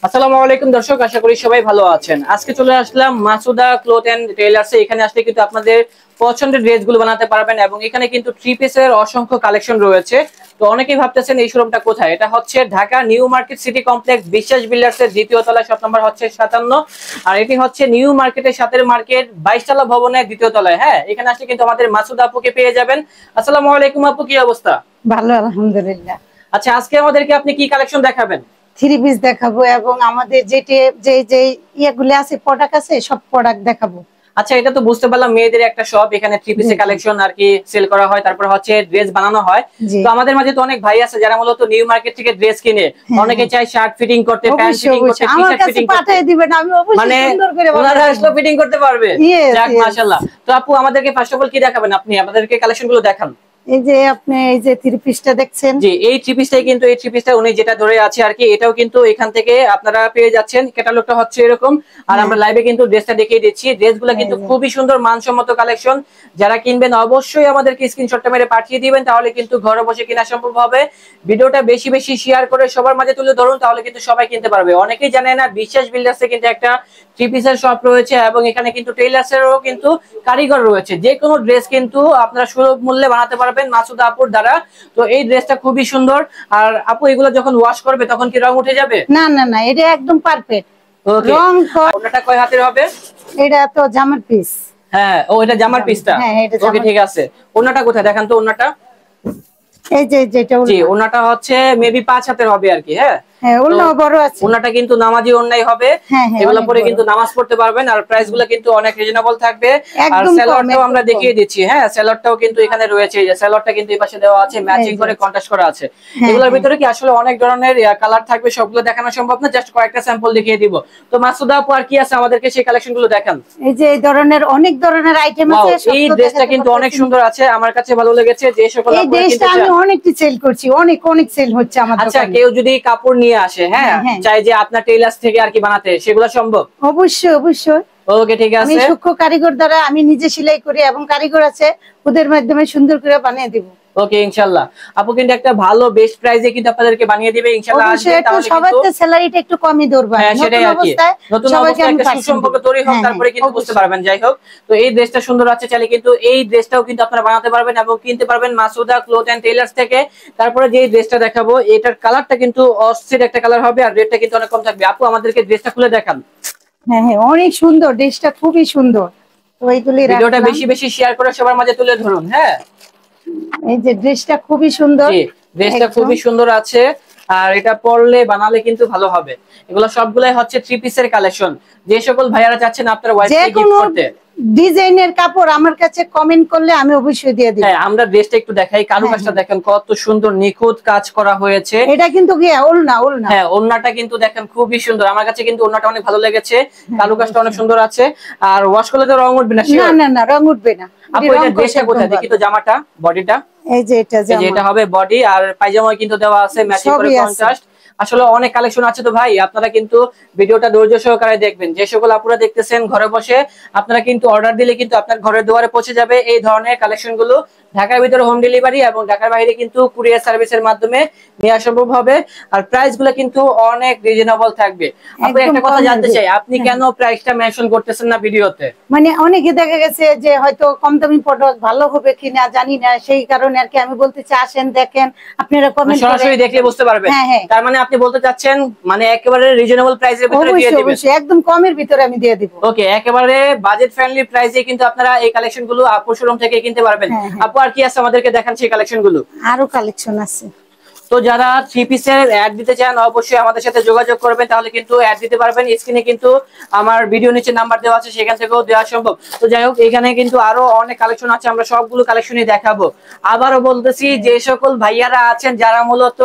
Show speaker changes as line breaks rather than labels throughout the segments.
আসসালামু আলাইকুম দর্শক, আশা করি সবাই ভালো আছেন। আজকে চলে আসলাম মাসুদা ক্লথ এন্ড টেইলার্সে। এখানে আসলে কিন্তু আপনাদের পছন্দের ড্রেসগুলো বানাতে পারবেন এবং এখানে কিন্তু থ্রি পিসের অসংখ্য কালেকশন রয়েছে। তো অনেকেই ভাবতেছেন এই শোরুমটা কোথায়। এটা হচ্ছে Dhaka new market city complex বিশ্বাস বিল্ডার্সের দ্বিতীয় তলায়, শপ নাম্বার হচ্ছে 57। আর এটি হচ্ছে নিউ মার্কেটের সাথের মার্কেট 22 তলা ভবনের দ্বিতীয় তলায়। হ্যাঁ, এখানে আসলে কিন্তু আমাদের মাসুদা আপুকে পেয়ে যাবেন। আসসালামু আলাইকুম আপু, কি অবস্থা?
ভালো, আলহামদুলিল্লাহ।
আচ্ছা, আজকে আমাদেরকে আপনি কি কালেকশন দেখাবেন?
থ্রি পিস দেখাবো এবং আমাদের যে ইয়েগুলো আছে, প্রোডাক্ট আছে, সব প্রোডাক্ট দেখাবো।
আচ্ছা, এটা তো বুঝতে পারলাম মেয়েদের একটা শপ, এখানে থ্রি পিসের কালেকশন আর কি সেল করা হয়, তারপর হচ্ছে ড্রেস বানানো হয়। তো আমাদের মাঝে তো অনেক ভাই আছে যারা মূলত নিউ মার্কেট থেকে ড্রেস কিনে, অনেকে চায় শার্ট ফিটিং করতে, প্যান্ট ফিটিং করতে, টি-শার্ট ফিটিং করতে, পাঠিয়ে দিবেন, আমি অবশ্যই সুন্দর করে ওনারা আসলে ফিটিং করতে পারবে। যাক মাশাআল্লাহ। তো আপু আমাদেরকে ফার্স্ট অফ অল কি দেখাবেন আপনি? আমাদেরকে কালেকশনগুলো দেখান।
এই যে আপনি এই যে থ্রি পিসটা দেখছেন,
জি, এই থ্রি পিসটাই কিন্তু, এই থ্রি পিসটা উনি যেটা ধরে আছে আর কি, এটাও কিন্তু এখান থেকে আপনারা পেয়ে যাচ্ছেন। ক্যাটালগটা হচ্ছে এরকম। আর আমরা লাইভে কিন্তু ড্রেসটা দেখিয়ে দিচ্ছি। ড্রেসগুলো কিন্তু খুবই সুন্দর, মানসম্মত কালেকশন। যারা কিনবেন অবশ্যই আমাদেরকে স্ক্রিনশটটা মেরে পাঠিয়ে দিবেন, তাহলে কিন্তু ঘরে বসে কেনা সম্ভব হবে। ভিডিওটা বেশি বেশি শেয়ার করে সবার মাঝে তুলে ধরুন, তাহলে কিন্তু সবাই কিনতে পারবে। অনেকেই জানে না বিশ্বাস বিল্ডার্সে কিন্তু একটা থ্রি পিসের শপ রয়েছে এবং এখানে কিন্তু টেইলার্সেরও কিন্তু কারিগর রয়েছে। যে কোনো ড্রেস কিন্তু আপনারা সুলভ মূল্যে বানাতে পারবেন মাসুদা আপুর দ্বারা। তো এই ড্রেসটা খুবই সুন্দর। আর আপু এগুলো যখন ওয়াশ করবে তখন কি রং উঠে যাবে?
না না না, এটা একদম পারফেক্ট।
রং ওনাটা কয় হাতের হবে?
এটা তো জামার পিস।
হ্যাঁ, ও এটা জামার পিসটা। ওকে, ঠিক আছে। ওনাটা কোথায় দেখান তো? ওনাটা
এই যে যেটা,
জি, ওনাটা হচ্ছে মেবি 5 হাতের হবে আর কি। হ্যাঁ, ওনাটা কিন্তু নামাজি ওন্নাই হবে। এগুলো পরে কিন্তু নামাজ পড়তে পারবেন। আর প্রাইস গুলো কিন্তু অনেক রিজনেবল থাকবে। আর সেলরটাও আমরা দেখিয়ে দিচ্ছি। হ্যাঁ, সেলরটাও কিন্তু এখানে রয়েছে। এই যে সেলরটা কিন্তু এই পাশে দেওয়া আছে, ম্যাচিং করে কন্ট্রাস্ট করা আছে। এগুলোর ভিতরে কি আসলে অনেক ধরনের কালার থাকবে, সবগুলো দেখানো সম্ভব না, জাস্ট কয়েকটা স্যাম্পল দেখিয়ে দিব। তো মাসুদা আপু আর কি আছে, আমাদেরকে সেই কালেকশন গুলো দেখান।
এই যে এই ধরনের অনেক ধরনের আইটেম আছে।
এই ড্রেসটা কিন্তু অনেক সুন্দর আছে, আমার কাছে ভালো লেগেছে। যে সকল
এই ড্রেসটা আমি অনেকটি সেল করছি, অনেক সেল হচ্ছে আমাদের।
আচ্ছা, কেউ যদি কাপড় নিয়ে আসে, হ্যাঁ, চাই যে আপনার টেইলার্স থেকে আর কি বানাতে, সেগুলো সম্ভব?
অবশ্যই অবশ্যই।
ওকে, ঠিক আছে।
আমি সূক্ষ্ম কারিগর দ্বারা আমি নিজে সেলাই করি এবং কারিগর আছে, ওদের মাধ্যমে সুন্দর করে বানিয়ে দেব।
ওকে, ইনশাআল্লাহ। আপু কিন্তু একটা ভালো বেস্ট প্রাইসে কিন্তু আপনাদেরকে বানিয়ে দিবে ইনশাআল্লাহ।
আসলে তাহলে সবাইকে স্যালারিটা একটু কমই ধরবা।
নতুন অবস্থায় একটা সুসম্পর্ক তৈরি হোক, তারপরে কিন্তু বুঝতে পারবেন। যাই হোক, তো এই ড্রেসটা সুন্দর আছে, চাইলে কিন্তু এই ড্রেসটাও কিন্তু আপনারা বানাতে পারবেন এবং কিনতে পারবেন মাসুদা ক্লথ এন্ড টেইলার্স থেকে। তারপরে যে ড্রেসটা দেখাবো, এটার কালারটা কিন্তু অস্থির একটা কালার হবে আর রেটটা কিন্তু অনেক কম থাকবে। আপু আমাদেরকে ড্রেসটা খুলে দেখান।
হ্যাঁ হ্যাঁ, অনেক সুন্দর, ড্রেসটা খুবই সুন্দর। তো এইগুলি
ভিডিওটা বেশি বেশি শেয়ার করে সবার মাঝে তুলে ধরুন। হ্যাঁ,
এই যে ড্রেসটা খুবই সুন্দর।
জি, ড্রেসটা খুবই সুন্দর আছে। আর এটা পরলে বানালে কিন্তু ভালো হবে। এগুলো সবগুলাই হচ্ছে থ্রি পিসের কালেকশন। যে সকল ভাইয়ারা চাচ্ছেন আপনার ওয়াইফকে গিফট করতে,
ডিজাইনের কাপড় আমার কাছে কমেন্ট করলে আমি অবশ্যই দিয়ে দেব।
হ্যাঁ, আমরা ড্রেসটা একটু দেখাই। কারুকাজটা দেখেন কত সুন্দর, নিখুঁত কাজ করা হয়েছে।
এটা কিন্তু কি ওড়না?
হ্যাঁ, ওড়নাটা কিন্তু দেখেন খুবই সুন্দর। আমার কাছে কিন্তু ওড়নাটা অনেক ভালো লেগেছে। কারুকাজটা অনেক সুন্দর আছে। আর ওয়াশ করলে তো রং উঠবে না?
না না না, রং উঠবে না।
আপু এটা ড্রেসটা কোথায় দেখি তো? জামাটা, বডিটা,
এই যে এটা জামা,
এটা হবে বডি। আর পায়জামা কিন্তু দেওয়া আছে ম্যাচিং করে কন্ট্রাস্ট। আসলে অনেক কালেকশন আছে। তো ভাই আপনারা কিন্তু ভিডিওটা ধৈর্য সহকারে দেখবেন। যে সকল আপুরা দেখতেছেন ঘরে বসে, আপনারা কিন্তু অর্ডার দিলে কিন্তু আপনার ঘরের দুয়ারে পৌঁছে যাবে এই ধরনের কালেকশন গুলো। ঢাকার ভিতরে হোম ডেলিভারি এবং ঢাকার বাইরে কিন্তু কুরিয়ার সার্ভিসের মাধ্যমে নেওয়া সম্ভব হবে। আর প্রাইস গুলো কিন্তু অনেক রিজনেবল থাকবে। আপনি একটা কথা জানতে চাই, আপনি কেন প্রাইসটা মেনশন করতেছেন না ভিডিওতে?
মানে অনেকে দেখা গেছে যে হয়তো কম দামি প্রোডাক্ট ভালো হবে কিনা জানি না, সেই কারণে আর কি আমি বলতে চাই আসেন দেখেন, আপনারা কমেন্ট করে
সরাসরি দেখলে বুঝতে পারবেন। তার মানে আপনি বলতে চাচ্ছেন মানে একেবারে রিজনেবল প্রাইসের ভিতরে দিয়ে দিবেন?
অবশ্যই, একদম কমের ভিতরে আমি দিয়ে দিব।
ওকে, একেবারে বাজেট ফ্রেন্ডলি প্রাইসে কিন্তু আপনারা এই কালেকশন গুলো আপু শোরুম থেকে কিনতে পারবেন। আপু আর কি আছে আমাদেরকে দেখান সেই কালেকশন গুলো?
আরো কালেকশন আছে।
তো যারা থ্রি পিসের অ্যাড দিতে চান অবশ্যই আমাদের সাথে যোগাযোগ করবেন, তাহলে কিন্তু অ্যাড দিতে পারবেন। স্ক্রিনে কিন্তু আমার ভিডিও নিচে নাম্বার দেওয়া আছে, সেখান থেকেও দেওয়া সম্ভব। তো যাই হোক, এখানে কিন্তু আরো অনেক কালেকশন আছে, আমরা সবগুলো কালেকশনই দেখাবো। আবারও বলতেছি, যে সকল ভাইয়ারা আছেন যারা মূলত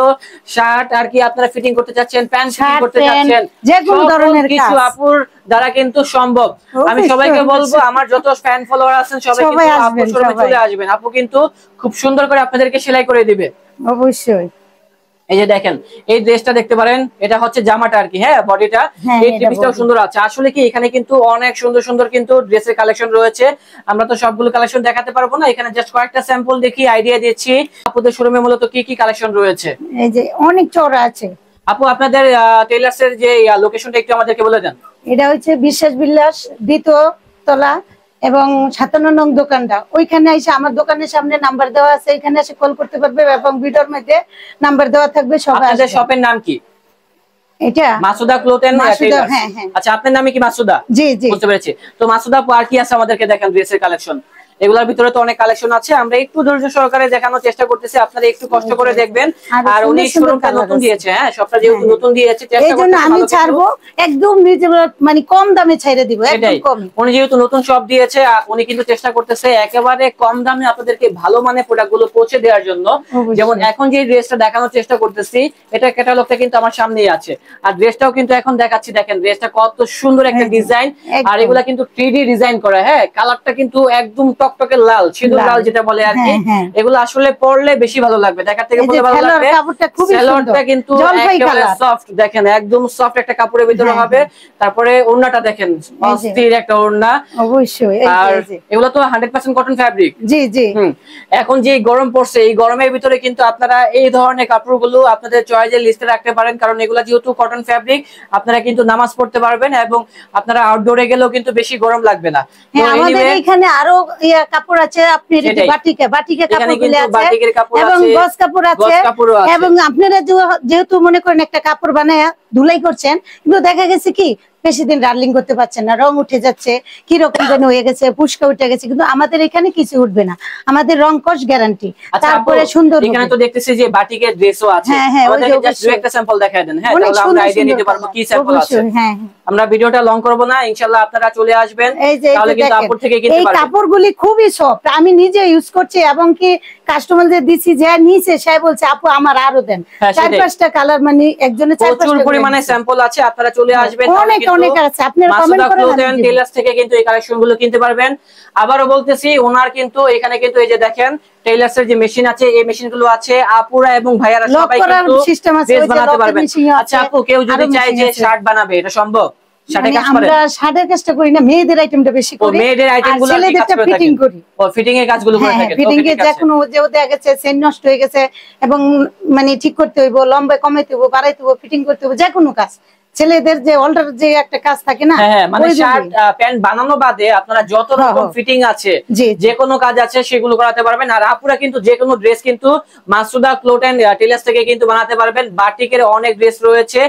শার্ট আর কি আপনারা ফিটিং করতে চাচ্ছেন, প্যান্ট ফিটিং করতে চাচ্ছেন, যে কোনো ধরনের কিছু আপুর দ্বারা কিন্তু সম্ভব। আমি সবাইকে বলবো, আমার যত ফ্যান ফলোয়ার আছেন সবাই কিন্তু আপুর শোরুমে চলে আসবেন। আপু কিন্তু খুব সুন্দর করে আপনাদেরকে সেলাই করে দিবে।
অবশ্যই।
এই যে দেখেন, এই ড্রেসটা দেখতে পারেন, এটা হচ্ছে জামাটা আর কি। হ্যাঁ, বডিটা, এই ড্রেসটাও সুন্দর আছে। আসলে কি এখানে কিন্তু অনেক সুন্দর সুন্দর কিন্তু ড্রেসের কালেকশন রয়েছে। আমরা তো সবগুলো কালেকশন দেখাতে পারবো না, এখানে জাস্ট কয়েকটা স্যাম্পল দেখি, আইডিয়া দিচ্ছি আপনাদের শোরুমে মূলত কি কি কালেকশন রয়েছে।
এই যে অনেক চওড়া আছে,
আপু আপনাদের টেইলার্স এর যে লোকেশনটা একটু আমাদেরকে বলে দেন।
এটা হচ্ছে বিশ্বাস বিলাস 2য় তলা এবং 57 নং দোকানটা। ওইখানে এসে আমার দোকানের সামনে নাম্বার দেওয়া আছে, এখানে এসে কল করতে পারবে এবং ভিডিওর মধ্যে নাম্বার দেওয়া থাকবে। সবাই
আপনাদের শপের নাম কি?
এটা
মাসুদা ক্লথ এন্ড টেইলার্স।
হ্যাঁ হ্যাঁ।
আচ্ছা আপনার নামে কি মাসুদা?
জি জি
বুঝতে পেরেছি। তো মাসুদা আপু আর কি আছে আমাদেরকে দেখেন ড্রেসের কালেকশন। এগুলোর ভিতরে তো অনেক কালেকশন আছে, আমরা একটু ধৈর্য সহকারে দেখানোর চেষ্টা করতেছি, আপনারা একটু কষ্ট করে দেখবেন। আর উনি শোরুমটা নতুন দিয়েছে, হ্যাঁ সবটা যেহেতু নতুন দিয়েছে চেষ্টা করতে
আমি ছাড়বো একদম মানে কম দামে ছাইরে দিব একদম কম।
উনি যেহেতু নতুন শপ দিয়েছে উনি কিন্তু চেষ্টা করতেছে একেবারে কম দামে আপনাদেরকে ভালো মানের প্রোডাক্টগুলো পৌঁছে দেওয়ার জন্য। যেমন এখন যে ড্রেসটা দেখানোর চেষ্টা করতেছি এটা ক্যাটালগটা কিন্তু আমার সামনেই আছে, আর ড্রেসটাও কিন্তু এখন দেখাচ্ছি। দেখেন ড্রেসটা কত সুন্দর একটা ডিজাইন, আর এগুলা কিন্তু 3D ডিজাইন করা। হ্যাঁ কালারটা কিন্তু একদম টকটকে লাল, সিঁদুর লাল যেটা বলে আর কি। এগুলো আসলে পরলে বেশি ভালো লাগবে, দেখার থেকে বলে ভালো লাগবে। সালোয়ারটা কিন্তু একেবারে সফট, দেখেন একদম সফট একটা কাপড়ের ভিতরে হবে। তারপরে ওড়নাটা দেখেন অস্থির একটা ওড়না অবশ্যই। আর এগুলো তো 100% কটন ফ্যাব্রিক।
জি জি।
এখন যে গরম পড়ছে এই গরমের ভিতরে কিন্তু আপনারা এই ধরনের কাপড়গুলো আপনাদের চয়েসের লিস্টে রাখতে পারেন, কারণ এগুলো যেহেতু কটন ফ্যাব্রিক আপনারা কিন্তু নামাজ পড়তে পারবেন এবং আপনারা আউটডোরে গেলেও কিন্তু বেশি গরম লাগবে না।
আমাদের এখানে আরো কাপড় আছে, আপনি বাটিকা কাপড়গুলো আছে এবং গস কাপড় আছে। এবং আপনারা যেহেতু মনে করেন একটা কাপড় বানায় ধুলাই করছেন, কিন্তু দেখা গেছে কি বেশি দিন রানলিং করতে পারছেন না, রং উঠে যাচ্ছে, কি রকম যেন হয়ে গেছে, পুষ্কা উঠে গেছে, কিন্তু আমাদের এখানে কিছু উঠবে না, আমাদের রং কস গ্যারান্টি। তারপরে সুন্দর
এখানে তো দেখতেছি যে বাটিকের ড্রেসও আছে, আমাদেরকে জাস্ট দুই একটা স্যাম্পল দেখায় দেন। হ্যাঁ তাহলে আমরা আইডিয়া নিতে পারবো কি স্যাম্পল আছে। হ্যাঁ আমরা ভিডিওটা লং করব না, ইনশাআল্লাহ আপনারা চলে আসবেন, তাহলে কিন্তু আপুর থেকে কিনতে পারবেন।
এই কাপড়গুলি খুবই সফট, আমি নিজে ইউজ করছি এবং কি কাস্টমারদের দিছি, যে নিচে সে বলছে আপু আমার আরো দেন। 4-5টা কালার, মানে একজনের 4-5টা
প্রচুর পরিমাণে স্যাম্পল আছে, আপনারা চলে আসবেন।
অনেক আছে, আপনারা কমেন্ট করেন,
টেইলার্স থেকে কিন্তু এই কালেকশনগুলো কিনতে পারবেন। আবারও বলতেছি ওনার কিন্তু এখানে কিন্তু এই যে দেখেন টেইলার্স এর যে মেশিন আছে, এই মেশিনগুলো আছে, আপুরা এবং ভাইয়ারা সবাই কিন্তু ড্রেস বানাতে পারবেন। আচ্ছা আপু কেউ যদি চায় যে শার্ট বানাবে, এটা সম্ভব?
আমরা শার্টের কাজটা করি না, মেয়েদের আইটেমটা বেশি করি,
মেয়েদের আইটেমগুলো
ছেলেদেরটা ফিটিং করি।
ও ফিটিং এর কাজগুলো করে থাকেন?
ফিটিং এর যে কোনো যে দেখা গেছে চেন নষ্ট হয়ে গেছে এবং মানে ঠিক করতে হইব, লম্বা কমাইতে হইব, বাড়াইতে হইব, ফিটিং করতে হইব, যে কোনো কাজ। ছেলেদের যে অল্টার যে একটা কাজ থাকে না,
মানে শার্ট প্যান্ট বানানো বাদে আপনারা যত রকম ফিটিং আছে, যে কোনো কাজ আছে সেগুলো করাতে পারবেন। আর আপুরা কিন্তু যে কোনো ড্রেস কিন্তু মাসুদা ক্লথ এন্ড টেইলার্স থেকে কিন্তু বানাতে পারবেন। বাটিকের অনেক ড্রেস রয়েছে,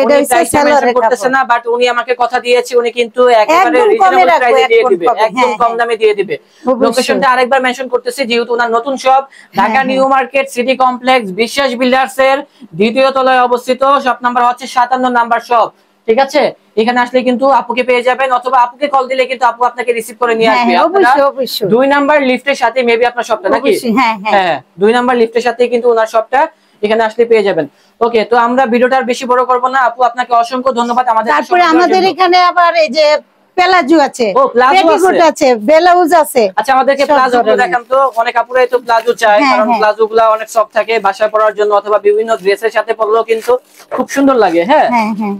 উনি প্রাইস মেনশন করতেছে না, বাট উনি আমাকে কথা দিয়েছে উনি কিন্তু একেবারে রিজনেবল প্রাইসে দিয়ে দিবে, একদম কম দামে দিয়ে দিবে। লোকেশনটা আরেকবার মেনশন করতেছি, যেহেতু ওনার নতুন shop Dhaka new market city complex বিশ্বাস বিল্ডার্স এর 2য় তলায় অবস্থিত। শপ নাম্বার হচ্ছে 57 নাম্বার শপ, ঠিক আছে? এখানে আসলে কিন্তু আপুকে পেয়ে যাবেন, অথবা আপুকে কল দিলে কিন্তু আপু আপনাকে রিসিভ করে নিয়ে আসবে। অবশ্যই 2 নাম্বার লিফটের সাথে মেবি আপনার শপটা নাকি? হ্যাঁ 2 নাম্বার লিফটের সাথে কিন্তু ওনার শপটা, এখানে আসলে পেয়ে যাবেন। ওকে, তো আমরা ভিডিওটা বেশি বড় করব না। আপু আপনাকে অসংখ্য ধন্যবাদ আমাদের।
তারপরে আমাদের এখানে আবার এই যে প্লাজো আছে, পেটিকোট আছে, ব্লাউজ আছে।
আচ্ছা আমাদেরকে প্লাজোগুলো দেখান তো। অনেক আপুরাই তো প্লাজো চায়, কারণ প্লাজোগুলো অনেক সফট থাকে, বাসায় পরার জন্য অথবা বিভিন্ন ড্রেসের সাথে পরলেও কিন্তু খুব সুন্দর লাগে। হ্যাঁ হ্যাঁ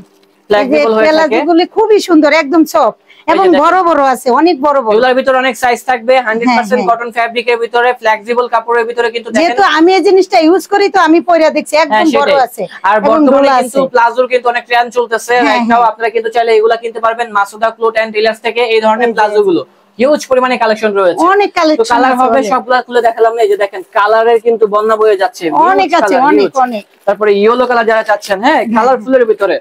ফ্লেক্সিবল হয়ে থাকে,
প্লাজোগুলো খুবই সুন্দর, একদম সফট এবং বড় বড় আছে, অনেক বড় বড়।
এগুলোর ভিতরে অনেক সাইজ থাকবে, 100% কটন ফ্যাব্রিকের ভিতরে, ফ্লেক্সিবল কাপড়ের ভিতরে কিন্তু দেখেন।
যেহেতু আমি এই জিনিসটা ইউজ করি তো আমি পরে দেখছি একদম বড় আছে।
আর বর্তমানে কিন্তু প্লাজোর কিন্তু অনেক ট্রেন্ড চলতেছে রাইট নাও, আপনারা কিন্তু চাইলে এগুলা কিনতে পারবেন মাসুদা ক্লথ এন্ড টেইলার্স থেকে। এই ধরনের প্লাজোগুলো হিউজ পরিমাণে কালেকশন রয়েছে,
অনেক কালেকশন।
কালার হবে সবগুলা খুলে দেখালাম না, এই যে দেখেন কালারের কিন্তু বন্যা বয়ে যাচ্ছে,
অনেক আছে, অনেক অনেক।
তারপরে ইয়েলো কালার যারা চাচ্ছেন, হ্যাঁ কালারফুলের ভিতরে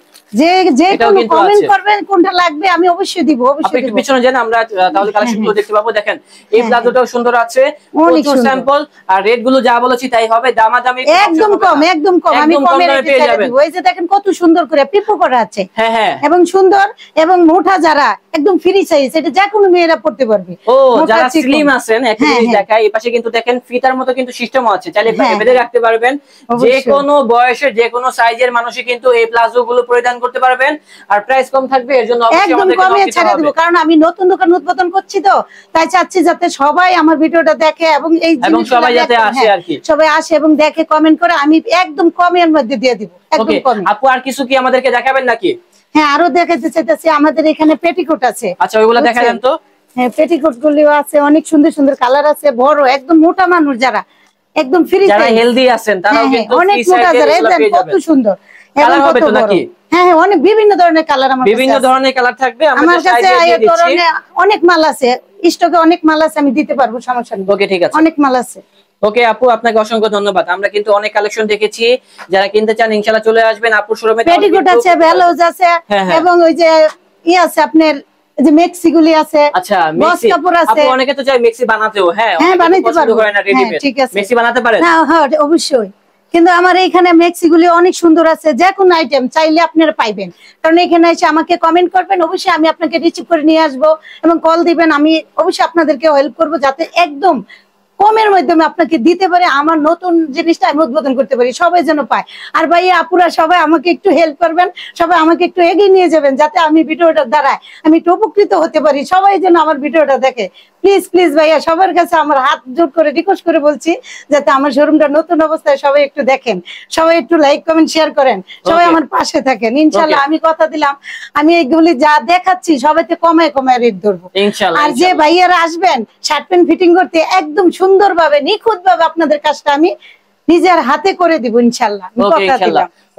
যে কোনো কমেন্ট করবেন কোনটা লাগবে আমি অবশ্যই দিব, অবশ্যই দিব।
পিছনে যান আমরা তাহলে কালেকশনগুলো দেখতে পাবো। দেখেন এই প্লাজোটাও সুন্দর আছে, প্রচুর স্যাম্পল, আর রেট গুলো যা বলেছি তাই হবে, দামাদামি
একদম কম, একদম কম। আমি কমে রেটে ছেড়ে দিব। এই যে দেখেন কত সুন্দর করে পিপো করা আছে,
হ্যাঁ হ্যাঁ,
এবং সুন্দর এবং মোটা, যারা একদম ফ্রি সাইজ, এটা যে কোনো মেয়েরা পড়তে পারবে।
ও যারা স্লিম আছেন একটা জিনিস দেখাই, এই পাশে কিন্তু দেখেন ফিতার মতো কিন্তু সিস্টেম আছে, চাইলে বেঁধে রাখতে পারবেন। যে কোনো বয়সের যে কোনো সাইজের মানুষই কিন্তু এই প্লাজো গুলো পরিধান করতে পারবেন, আর প্রাইস কম থাকবে, এর জন্য অবশ্যই আমাদেরকে
কমে ছেড়ে দেব। কারণ আমি নতুন দোকান উদ্বোধন করছি তো, তাই চাচ্ছি যাতে সবাই আমার ভিডিওটা দেখে এবং এই জিনিসটা
সবাই যাতে আসে আর কি,
সবাই আসে এবং দেখে, কমেন্ট করে, আমি একদম কমের মধ্যে দিয়ে দিব, একদম কমে।
আপু আর কিছু কি আমাদেরকে দেখাবেন নাকি?
হ্যাঁ আরো দেখাতে চাইতেছি, আমাদের এখানে পেটিকোট আছে।
আচ্ছা ওইগুলো দেখাবেন তো।
হ্যাঁ পেটিকোট গুলিও আছে, অনেক সুন্দর সুন্দর কালার আছে, বড় একদম মোটা মানুষ যারা একদম ফ্রি,
যারা হেলদি আছেন তারাও কিন্তু
অনেক মোটা, যারা কত সুন্দর
কালার হবে তো নাকি?
হ্যাঁ হ্যাঁ, অনেক বিভিন্ন ধরনের কালার আমার
বিভিন্ন ধরনের কালার থাকবে।
আমার কাছে অনেক মাল আছে, স্টকে অনেক মাল আছে, আমি দিতে পারবো, সমস্যা নেই।
ওকে ঠিক আছে,
অনেক মাল আছে।
ওকে আপু, আপনাকে অসংখ্য ধন্যবাদ। আমরা কিন্তু অনেক কালেকশন দেখেছি, যারা কিনতে চান ইনশাআল্লাহ চলে আসবেন আপুর শোরুমে।
পেটিকোট আছে, ব্লাউজ আছে, এবং ওই যে আছে আপনার যে মেক্সি গুলি আছে।
আচ্ছা,
বস কাপড় আছে।
আপু অনেকে তো চায় মেক্সি বানাতেও। হ্যাঁ
বানাইতে পারবো,
ঠিক আছে, মেক্সি বানাতে পারেন?
হ্যাঁ অবশ্যই, কিন্তু আমার এইখানে মেক্সি গুলি অনেক সুন্দর আছে, যে কোনো আইটেম চাইলে আপনারা পাইবেন। কারণ এখানে এসে আমাকে কমেন্ট করবেন, অবশ্যই আমি আপনাকে রিসিভ করে নিয়ে আসবো, এবং কল দিবেন, আমি অবশ্যই আপনাদেরকে হেল্প করবো, যাতে একদম কমের মাধ্যমে আপনাকে দিতে পারে, আমার নতুন জিনিসটা আমি উদ্বোধন করতে পারি, সবাই যেন পায়। আর ভাইয়া আপুরা সবাই আমাকে একটু হেল্প করবেন, সবাই আমাকে একটু এগিয়ে নিয়ে যাবেন, যাতে আমি ভিডিওটা দ্বারা আমি একটু উপকৃত হতে পারি, সবাই যেন আমার ভিডিওটা দেখে। প্লিজ প্লিজ ভাইয়া, সবার কাছে আমার হাত জোর করে রিকোয়েস্ট করে বলছি, যাতে আমার শোরুমটা নতুন অবস্থায় সবাই একটু দেখেন, সবাই একটু লাইক কমেন্ট শেয়ার করেন, সবাই আমার পাশে থাকেন। ইনশাল্লাহ আমি কথা দিলাম, আমি এইগুলি যা দেখাচ্ছি সবাইতে কমায় কমায় রেট ধরবো। আর যে ভাইয়ারা আসবেন শার্ট প্যান্ট ফিটিং করতে, একদম সুন্দরভাবে নিখুঁত ভাবে আপনাদের কাজটা আমি নিজের হাতে করে দিব ইনশাল্লাহ।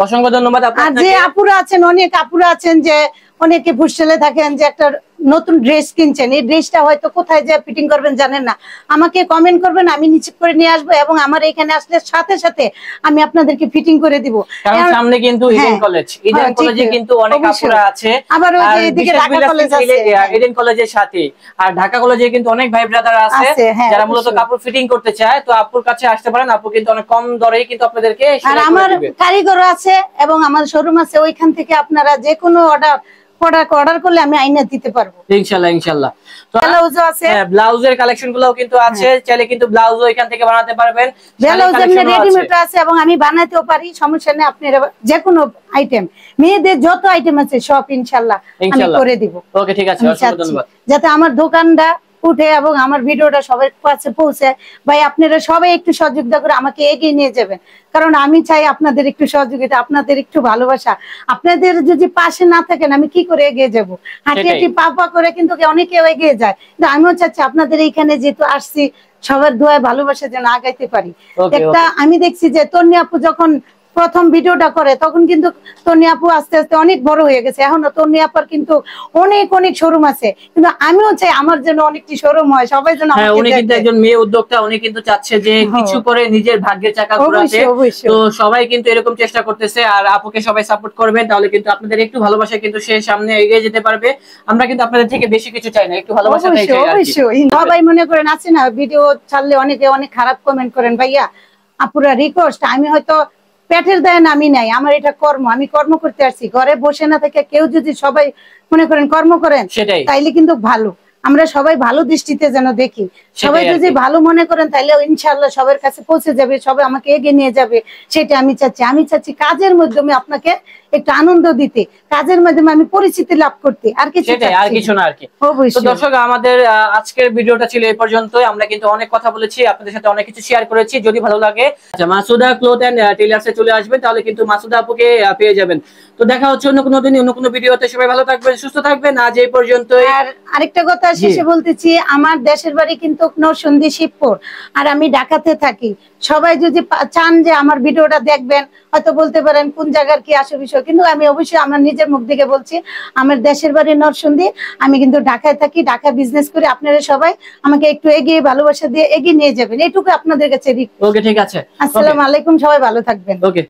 অসংখ্য ধন্যবাদ।
আর যে আপুরা আছেন, অনেক আপুরা আছেন যে অনেকে হোস্টেলে থাকেন, যে একটা নতুন ড্রেস কিনছেন, এই ড্রেসটা হয়তো কোথায় যে ফিটিং করবেন জানেন না, আমাকে কমেন্ট করবেন, আমি নিশ্চিত করে নিয়ে আসবো, এবং আমার এখানে আসলে সাথে সাথে আমি আপনাদেরকে ফিটিং করে দিব।
কারণ সামনে কিন্তু ইডেন কলেজ, ইডেন কলেজে কিন্তু অনেক আপুরা আছে,
আবার ওই যে এদিকে ঢাকা কলেজ আছে,
ইডেন কলেজের সাথে, আর ঢাকা কলেজে কিন্তু অনেক ভাই ব্রাদার আছে যারা মূলত কাপড় ফিটিং করতে চায়, তো আপুর কাছে আসতে পারেন। আপু কিন্তু অনেক কম দরেই কিন্তু আপনাদেরকে,
আর আমার কারিগর আছে এবং আমার শোরুম আছে, ওইখান থেকে আপনারা যে কোনো অর্ডার করলে আমি আইনা দিতে পারবো
ইনশাআল্লাহ। ইনশাআল্লাহ। তো
ব্লাউজও আছে,
ব্লাউজের কালেকশনগুলোও কিন্তু আছে, চাইলে কিন্তু ব্লাউজও এখান থেকে বানাতে পারবেন।
ব্লাউজ এমনি রেডিমেড আছে, এবং আমি বানাতেও পারি, সমস্যা নেই। আপনারা যে কোনো আইটেম, মেয়েদের যত আইটেম আছে সব ইনশাআল্লাহ আমি করে দিব।
ওকে ঠিক আছে, অসংখ্য ধন্যবাদ।
যাতে আমার দোকানটা উঠে এবং আমার ভিডিওটা সবার কাছে পৌঁছে, ভাই আপনারা সবাই একটু সহযোগিতা করে আমাকে এগিয়ে নিয়ে যাবেন, কারণ আমি চাই আপনাদের একটু সহযোগিতা, আপনাদের একটু ভালোবাসা। আপনাদের যদি পাশে না থাকেন আমি কি করে এগিয়ে যাবো? হাঁটি হাঁটি পা করে কিন্তু অনেকেও এগিয়ে যায়, কিন্তু আমিও চাচ্ছি আপনাদের এইখানে যেহেতু আসছি, সবার দোয়ায় ভালোবাসা যেন আগাইতে পারি। একটা আমি দেখছি যে তন্নি আপু যখন প্রথম ভিডিওটা করে, তখন কিন্তু তন্নি আপু আস্তে আস্তে অনেক বড় হয়ে গেছে, এখন তন্নি আপুর কিন্তু অনেক অনেক শোরুম আছে, কিন্তু আমিও চাই আমার জন্য অনেকটি শোরুম হয়, সবাই যেন আমাকে দেখে।
উনি কিন্তু একজন মেয়ে উদ্যোক্তা, উনি কিন্তু চাচ্ছে যে কিছু করে নিজের ভাগ্যের চাকা ঘোরাতে, তো সবাই কিন্তু এরকম চেষ্টা করতেছে। আর আপুকে সবাই সাপোর্ট করবেন, তাহলে কিন্তু আপনাদের একটু ভালোবাসা কিন্তু সে সামনে এগিয়ে যেতে পারবে। আমরা কিন্তু আপনাদের থেকে বেশি কিছু চাই না, একটু ভালোবাসাটাই চাই।
অবশ্যই সবাই মনে করেন আছে না, ভিডিও ছাড়লে অনেকে অনেক খারাপ কমেন্ট করেন, ভাইয়া আপুরা রিকোয়েস্ট, আমি হয়তো পেটের দায় আমি নাই, আমার এটা কর্ম, আমি কর্ম করতে আসছি, ঘরে বসে না থেকে কেউ যদি সবাই মনে করেন কর্ম করেন, তাইলে কিন্তু ভালো, আমরা সবাই ভালো দৃষ্টিতে যেন দেখি, সবাই যদি ভালো মনে করেন তাইলে ইনশাআল্লাহ সবার কাছে পৌঁছে যাবে, সবাই আমাকে এগিয়ে নিয়ে যাবে, সেটা আমি চাচ্ছি। আমি চাচ্ছি কাজের মাধ্যমে আপনাকে একটু আনন্দ দিতে, কাজের মাধ্যমে আমি পরিচিতি লাভ করতে, আর কিছু
না আর কি। তো দর্শক, আমাদের আজকের ভিডিওটা ছিল এই পর্যন্তই। আমরা কিন্তু অনেক কথা বলেছি, আপনাদের সাথে অনেক কিছু শেয়ার করেছি। যদি ভালো লাগে মাসুদা ক্লথ এন্ড টেইলার্সে চলে আসবেন, তাহলে কিন্তু মাসুদা আপুকে পেয়ে যাবেন। তো দেখা হচ্ছে অন্য কোনো দিন অন্য কোনো ভিডিওতে। সবাই ভালো থাকবেন, সুস্থ থাকবেন। আজ এই পর্যন্তই।
আর আরেকটা কথা শেষে বলতেছি, আমার দেশের বাড়ি কিন্তু নরসিংদী শিবপুর, আর আমি ঢাকাতে থাকি। সবাই যদি চান যে আমার ভিডিওটা দেখবেন, হয়তো বলতে পারেন কোন জায়গার কি আসে বিষয়, কিন্তু আমি অবশ্যই আমার নিজের মুখ থেকে বলছি, আমার দেশের বাড়ি নরসিংদী, আমি কিন্তু ঢাকায় থাকি, ঢাকায় বিজনেস করি। আপনারা সবাই আমাকে একটু এগিয়ে ভালোবাসা দিয়ে এগিয়ে নিয়ে যাবেন, এইটুকু আপনাদের কাছে।
ওকে ঠিক আছে,
আসসালামু আলাইকুম, সবাই ভালো থাকবেন।
ওকে।